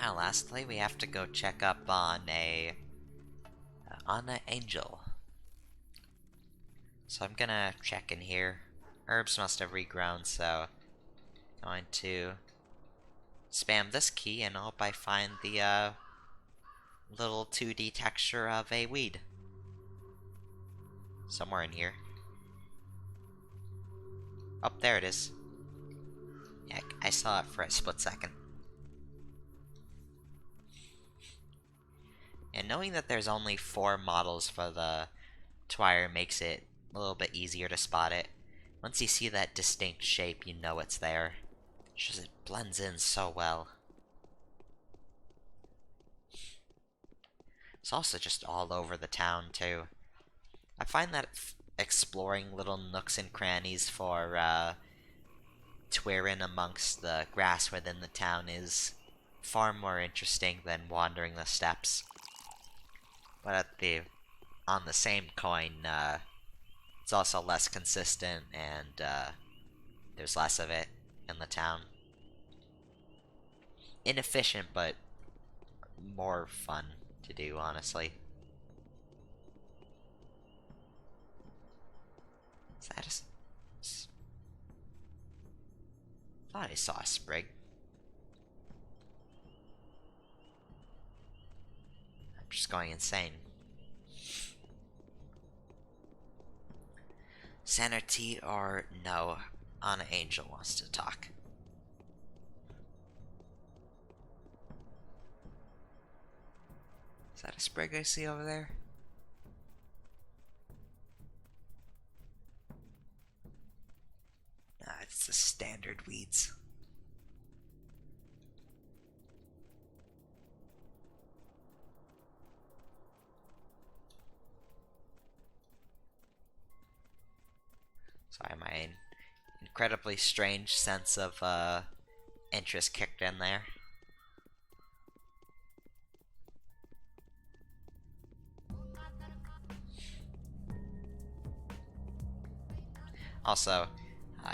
Now, lastly, we have to go check up on an angel. So I'm gonna check in here. Herbs must have regrown, so going to spam this key and hope I find the little 2D texture of a weed. Somewhere in here. Oh, there it is. Yeah, I saw it for a split second. And knowing that there's only 4 models for the Twire makes it a little bit easier to spot it. Once you see that distinct shape, you know it's there. It's just it blends in so well. It's also just all over the town, too. I find that exploring little nooks and crannies for Twirin amongst the grass within the town is far more interesting than wandering the steppes. But on the same coin, it's also less consistent and there's less of it in the town. Inefficient, but more fun to do, honestly. Is that thought I saw a sprig. I'm just going insane. Sanity or no? Anna Angel wants to talk. Is that a sprig I see over there? Nah, it's the standard weeds. Sorry, my incredibly strange sense of interest kicked in there. Also,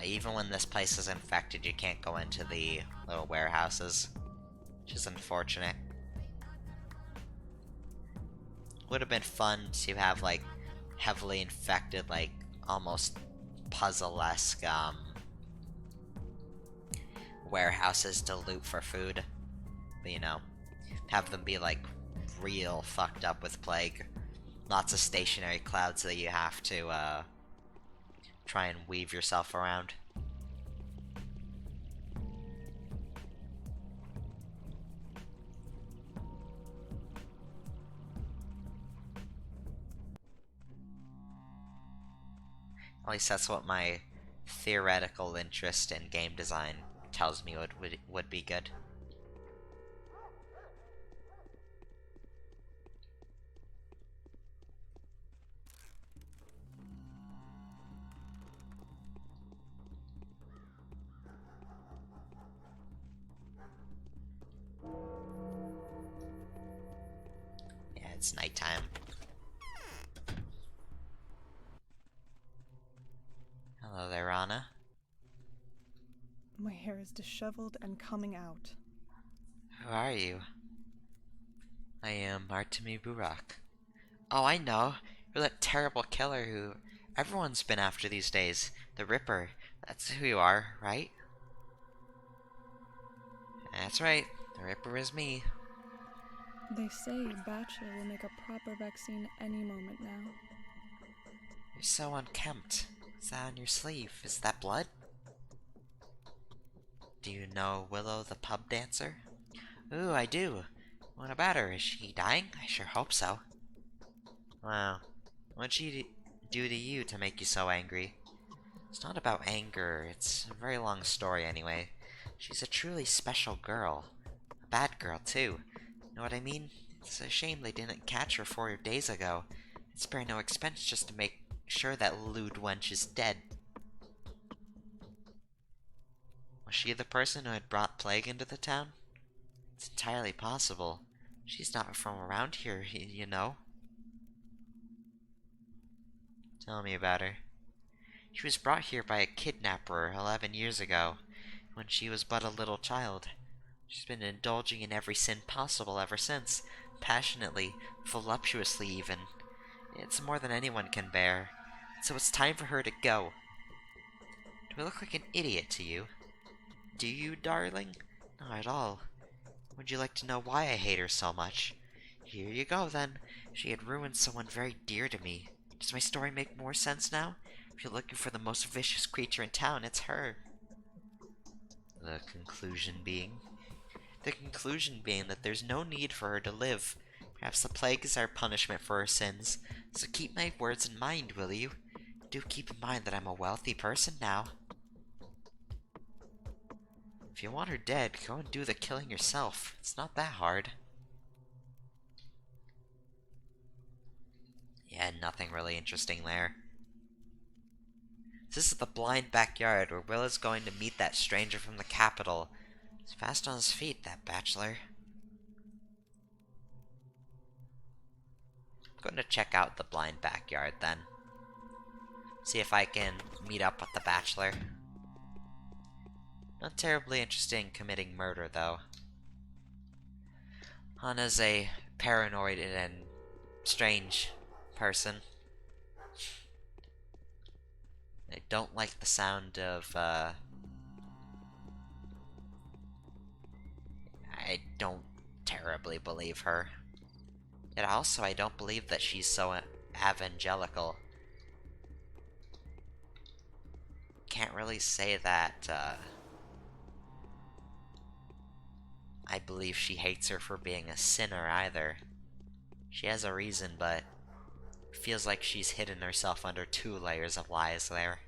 even when this place is infected, you can't go into the little warehouses, which is unfortunate. Would have been fun to have, like, heavily infected, like, almost puzzle-esque, warehouses to loot for food. But, you know, have them be, like, real fucked up with plague. Lots of stationary clouds that you have to, try and weave yourself around. At least that's what my theoretical interest in game design tells me would be good. Yeah, it's nighttime. Hello there, Anna. My hair is disheveled and coming out. Who are you? I am Artemi Burak. Oh, I know. You're that terrible killer who everyone's been after these days. The Ripper. That's who you are, right? That's right. The Ripper is me. They say Bachelor will make a proper vaccine any moment now. You're so unkempt. What's that on your sleeve? Is that blood? Do you know Willow the pub dancer? Ooh, I do. What about her? Is she dying? I sure hope so. Wow. What'd she do to you to make you so angry? It's not about anger. It's a very long story anyway. She's a truly special girl. A bad girl, too. Know what I mean? It's a shame they didn't catch her 4 days ago. And spare no expense just to make sure that lewd wench is dead. Was she the person who had brought plague into the town? It's entirely possible. She's not from around here, you know. Tell me about her. She was brought here by a kidnapper 11 years ago, when she was but a little child. She's been indulging in every sin possible ever since. Passionately, voluptuously even. It's more than anyone can bear. So it's time for her to go. Do I look like an idiot to you? Do you, darling? Not at all. Would you like to know why I hate her so much? Here you go, then. She had ruined someone very dear to me. Does my story make more sense now? If you're looking for the most vicious creature in town, it's her. The conclusion being that there's no need for her to live. Perhaps the plague is our punishment for her sins. So keep my words in mind, will you? Do keep in mind that I'm a wealthy person now. If you want her dead, go and do the killing yourself. It's not that hard. Yeah, nothing really interesting there. This is the blind backyard where Will is going to meet that stranger from the capital. He's fast on his feet, that bachelor. I'm going to check out the blind backyard then. See if I can meet up with the bachelor. Not terribly interested in committing murder, though. Hannah's a paranoid and strange person. I don't like the sound of, I don't terribly believe her. Yet also, I don't believe that she's so evangelical. Can't really say that, I believe she hates her for being a sinner either. She has a reason, but it feels like she's hidden herself under 2 layers of lies there.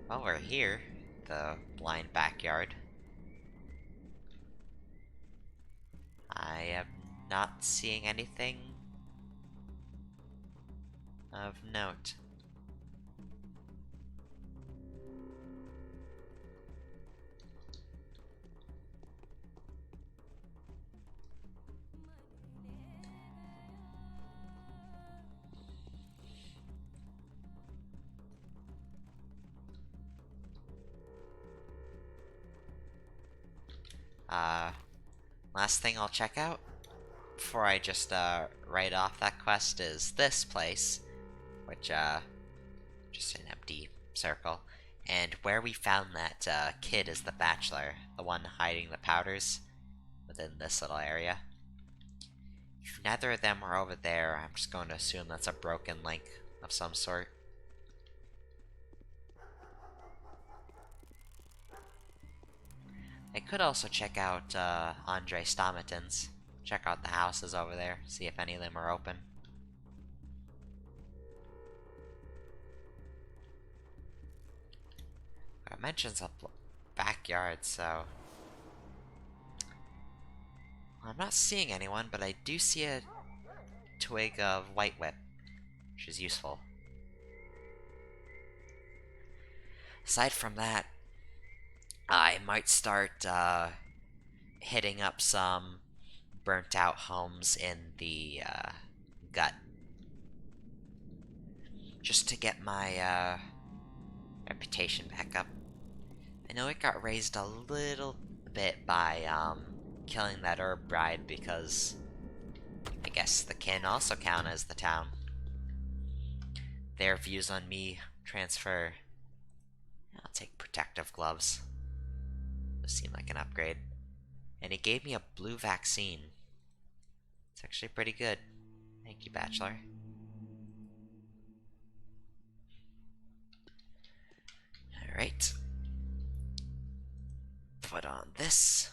While we're here, the blind backyard, I am not seeing anything of note. Last thing I'll check out before I just write off that quest is this place, which just an empty circle, and where we found that kid is the bachelor, the one hiding the powders within this little area. If neither of them are over there, I'm just going to assume that's a broken link of some sort. I could also check out Andre Stomatin's. Check out the houses over there, see if any of them are open. It mentions a backyard, so... Well, I'm not seeing anyone, but I do see a twig of white whip, which is useful. Aside from that, I might start hitting up some burnt out homes in the gut, just to get my reputation back up. I know it got raised a little bit by killing that herb bride, because I guess the kin also count as the town. Their views on me transfer. I'll take protective gloves. Those seem like an upgrade. And he gave me a blue vaccine. It's actually pretty good. Thank you, Bachelor. Alright. Put on this.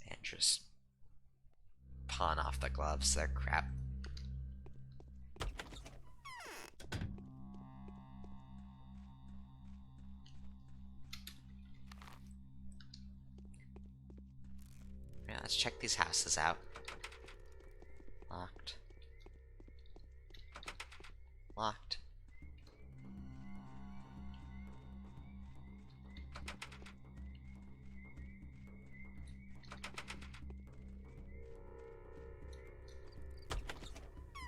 And just pawn off the gloves. They're crap. Yeah, let's check these houses out. Locked. Locked.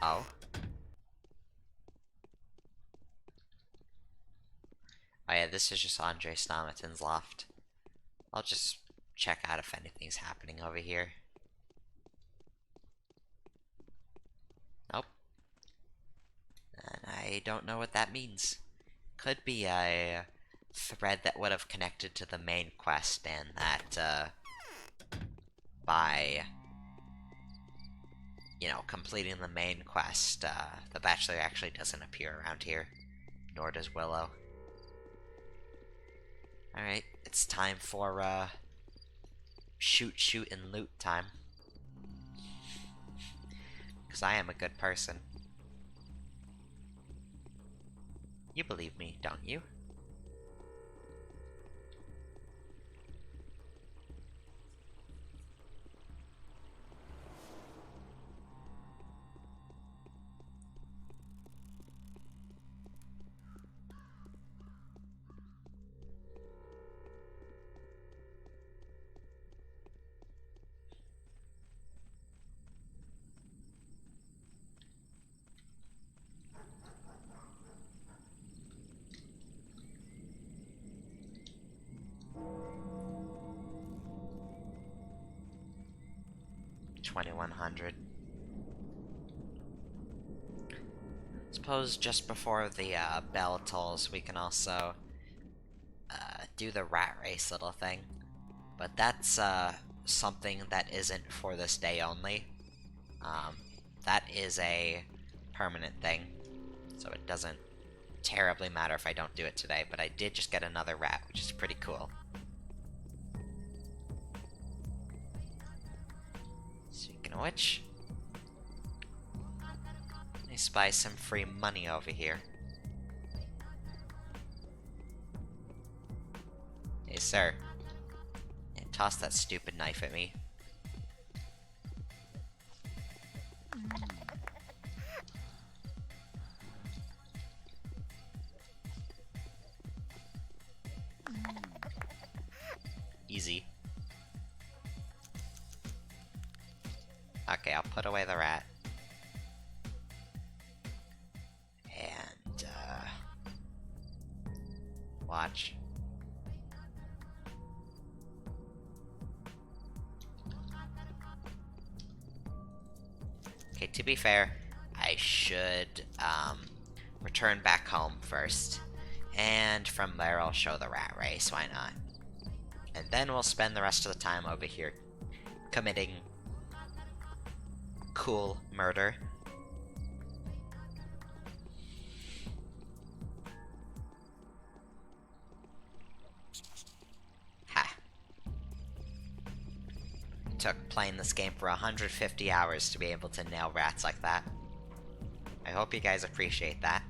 Oh. Oh yeah, this is just Andre Stomaton's loft. I'll just check out if anything's happening over here. Nope. And I don't know what that means. Could be a thread that would have connected to the main quest, and that, by, you know, completing the main quest, the Bachelor actually doesn't appear around here. Nor does Willow. Alright, it's time for, shoot, and loot time. Because I am a good person. You believe me, don't you? $2,100. Suppose just before the bell tolls, we can also do the rat race little thing. But that's something that isn't for this day only. That is a permanent thing, so it doesn't terribly matter if I don't do it today, but I did just get another rat, which is pretty cool. Speaking of which, I spy some free money over here. Hey, sir. Yeah, toss that stupid knife at me. Easy. Okay, I'll put away the rat. And, watch. Okay, to be fair, I should, return back home first. And from there I'll show the rat race, why not? And then we'll spend the rest of the time over here committing cool murder. Ha. It took playing this game for 150 hours to be able to nail rats like that. I hope you guys appreciate that.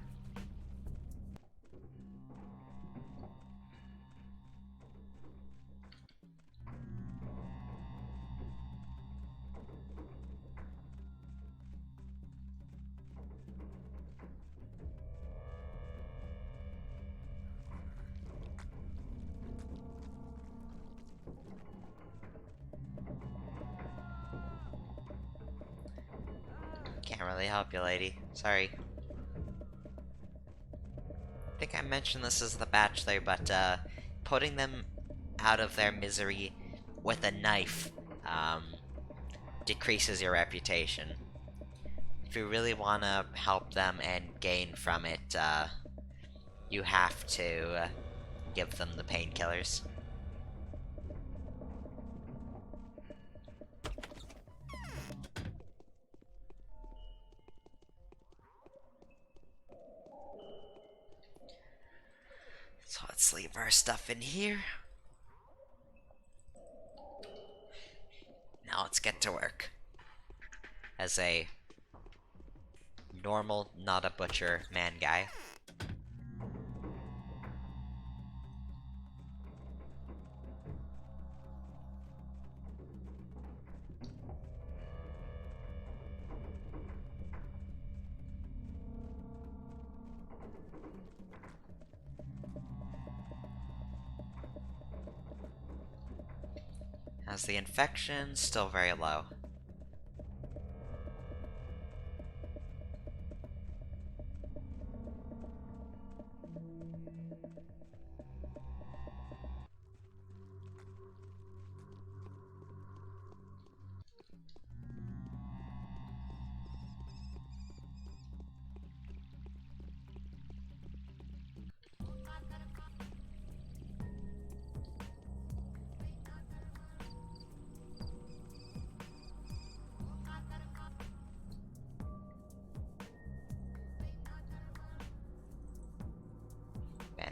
Can't really help you, lady. Sorry. I think I mentioned this as the Bachelor, but, putting them out of their misery with a knife, decreases your reputation. If you really want to help them and gain from it, you have to give them the painkillers. So let's leave our stuff in here. Now let's get to work. As a normal, not a butcher man guy. As the infection, still very low.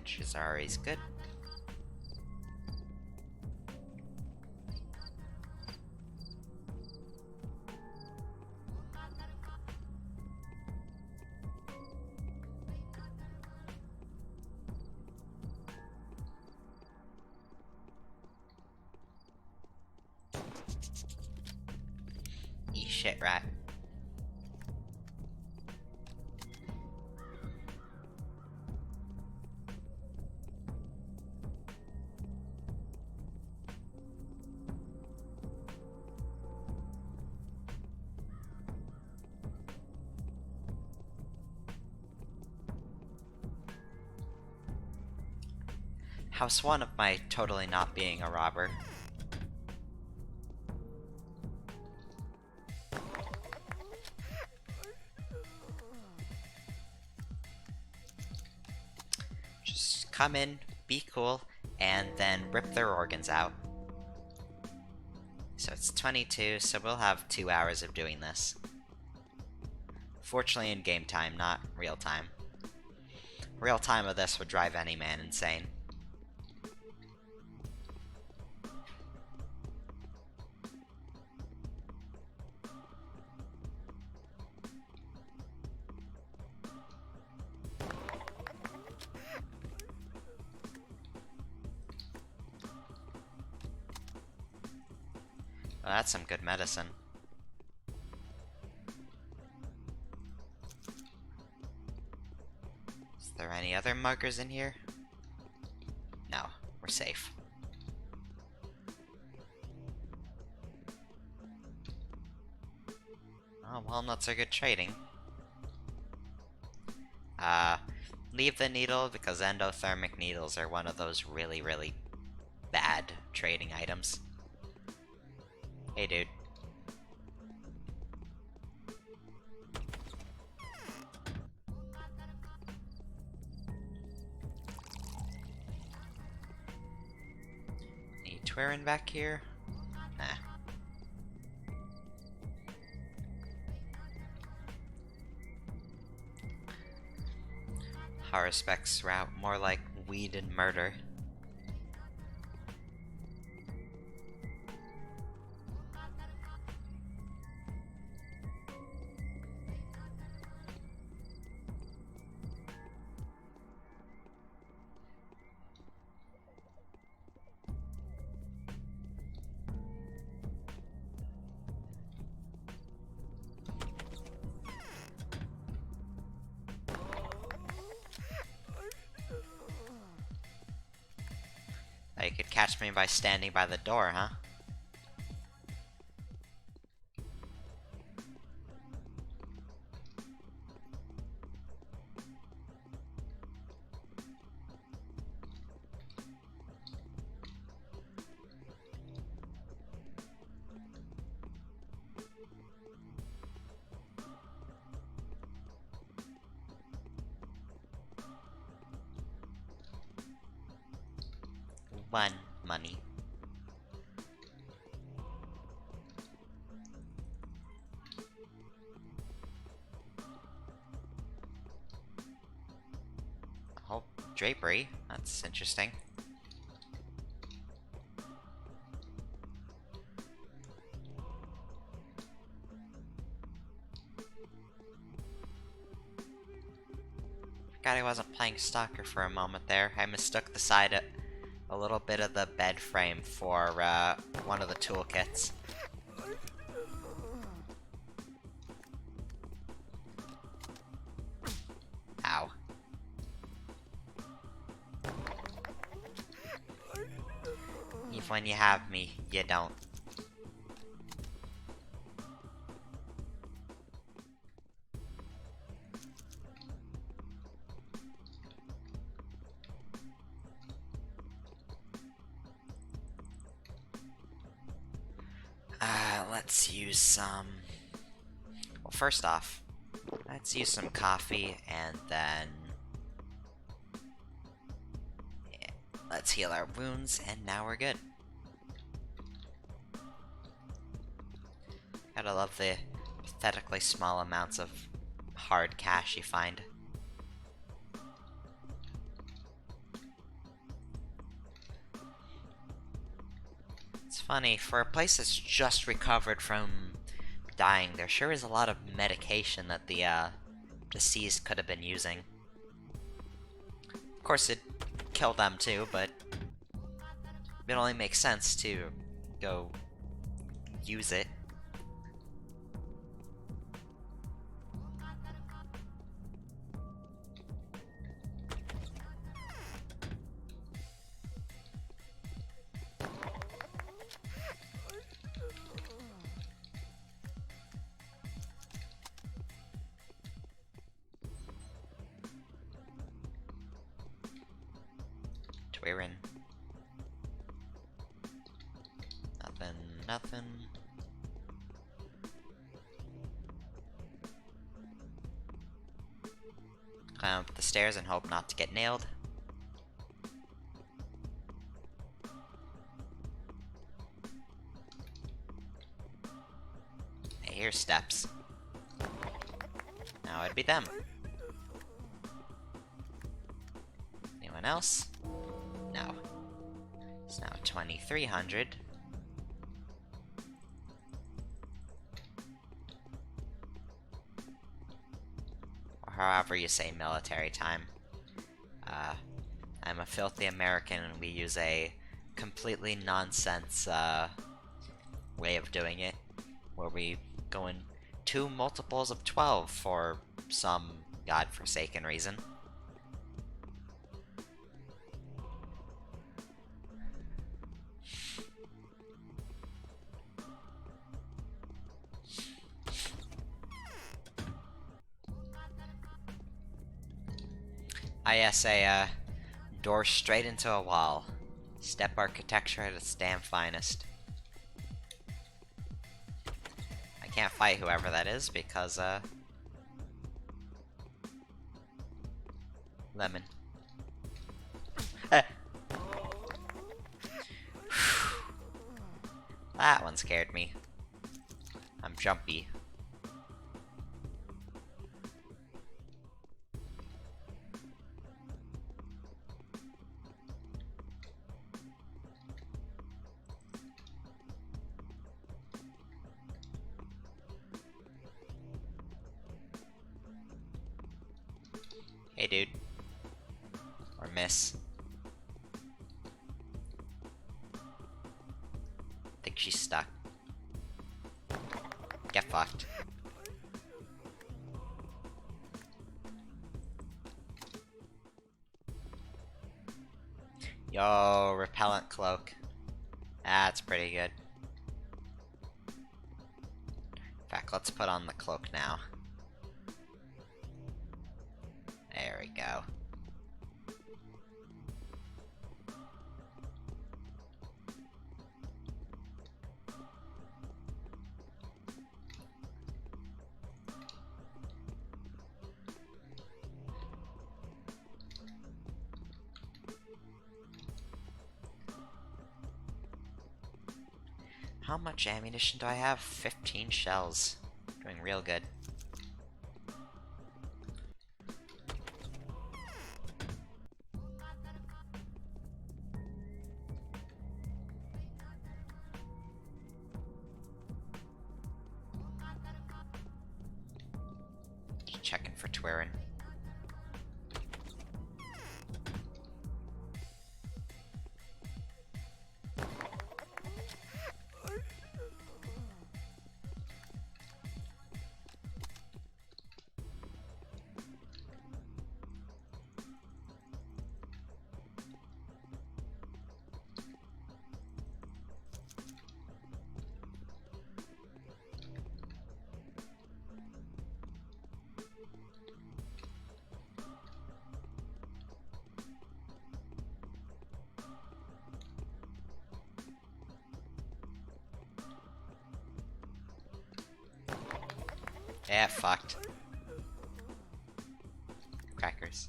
Catches are always good. Eat shit, rat. House 1 of my totally not being a robber. Just come in, be cool, and then rip their organs out. So it's 22, so we'll have 2 hours of doing this. Fortunately in game time, not real time. Real time of this would drive any man insane. Well, that's some good medicine. Is there any other muggers in here? No, we're safe. Oh, walnuts are good trading. Leave the needle because endothermic needles are one of those really, really bad trading items. Hey, dude. Any Twirin back here? Nah. Haruspex route, more like weed and murder. You could catch me by standing by the door, huh? One money. Oh, drapery. That's interesting. Forgot I wasn't playing Stalker for a moment there. I mistook the side of a little bit of the bed frame for one of the toolkits. Ow. Even when you have me, you don't. Let's use some... Well, first off, let's use some coffee, and then... Yeah, let's heal our wounds, and now we're good. Gotta love the pathetically small amounts of hard cash you find. It's funny, for a place that's just recovered from dying, there sure is a lot of medication that the deceased could have been using. Of course, it killed them too, but it only makes sense to go use it. Twirin. Nothing, nothing. Climb up the stairs and hope not to get nailed. I hear steps. Now it'd be them. Anyone else? No. It's now 2300. Or however you say military time. I'm a filthy American and we use a completely nonsense way of doing it, where we go in 2 multiples of 12 for some godforsaken reason. Yes, a door straight into a wall. Step architecture at its damn finest. I can't fight whoever that is because, lemon. That one scared me. I'm jumpy. Hey, dude. Or miss. Think she's stuck. Get fucked. Yo, repellent cloak. That's pretty good. In fact, let's put on the cloak now. There we go. How much ammunition do I have? 15 shells. Doing real good. Just checking for Twirin. Yeah, fucked. Crackers.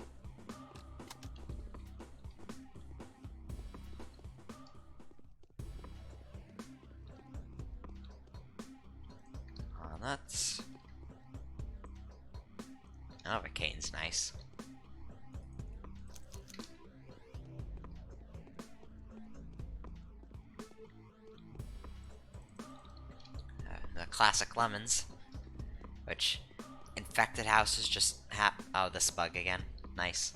Nuts. Oh, the cane's nice. classic lemons. Which, infected houses just oh, this bug again. Nice.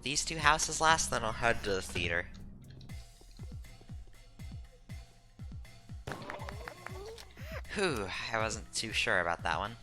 These two houses last, then I'll head to the theater. Whew, I wasn't too sure about that one.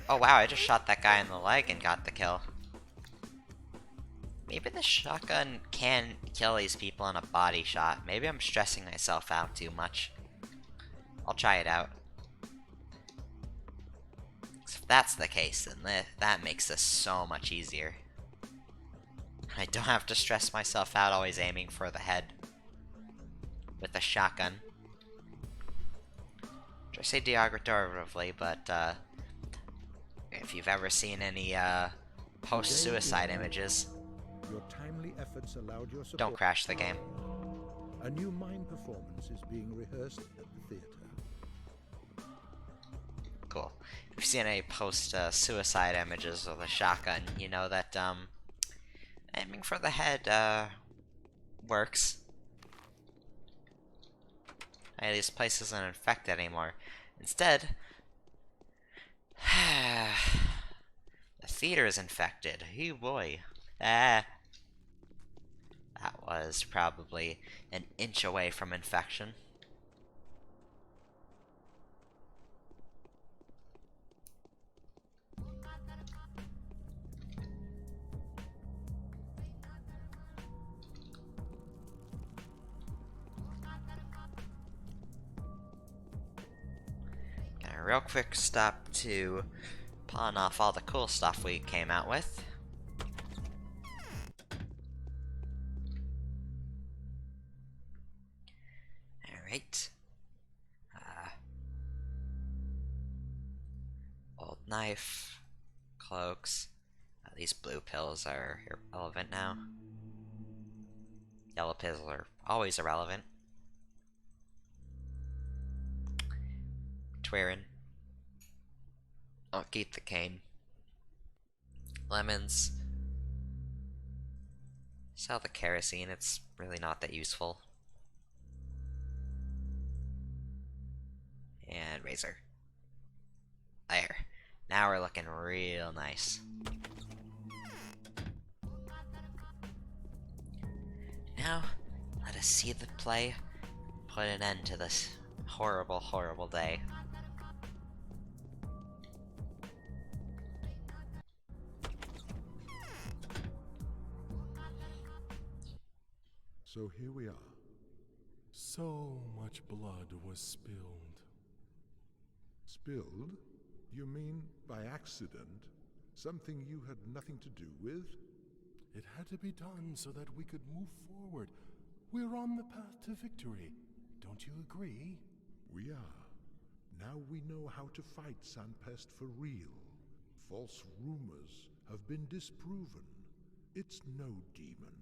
Oh wow, I just shot that guy in the leg and got the kill. Maybe the shotgun can kill these people in a body shot. Maybe I'm stressing myself out too much. I'll try it out. If that's the case, then that makes this so much easier. I don't have to stress myself out always aiming for the head with a shotgun. I say derogatively, but if you've ever seen any post-suicide images, your timely efforts allowed your support. Don't crash the game. A new mime performance is being rehearsed at the theater. Cool. If you've seen any post-suicide images with a shotgun, you know that aiming for the head works. Hey, this place isn't infected anymore. Instead, the theater is infected. Oh boy. That was probably an inch away from infection. A real quick stop to pawn off all the cool stuff we came out with. Alright. Old knife, cloaks. These blue pills are irrelevant now. Yellow pills are always irrelevant. Twirin. I'll keep the cane. Lemons. Sell the kerosene, it's really not that useful. And razor. There. Now we're looking real nice. Now, let us see the play put an end to this horrible, horrible day. So here we are. So much blood was spilled. Spilled? You mean by accident? Something you had nothing to do with? It had to be done so that we could move forward. We're on the path to victory. Don't you agree? We are. Now we know how to fight Sanpest for real. False rumors have been disproven. It's no demon.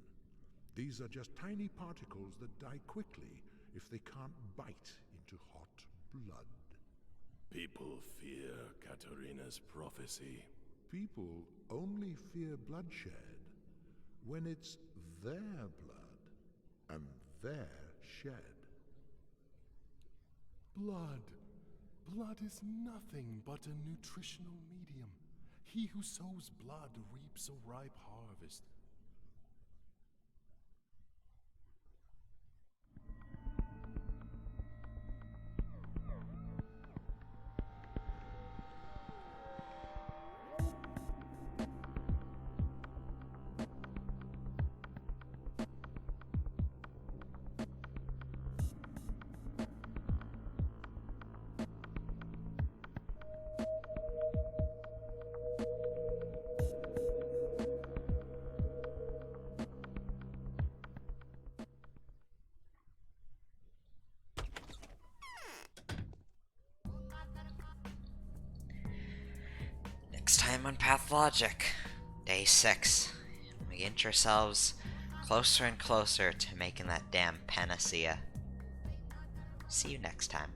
These are just tiny particles that die quickly if they can't bite into hot blood. People fear Katarina's prophecy. People only fear bloodshed when it's their blood and their shed. Blood. Blood is nothing but a nutritional medium. He who sows blood reaps a ripe harvest. time on Pathologic. Day 6. We inch ourselves closer and closer to making that damn panacea. See you next time.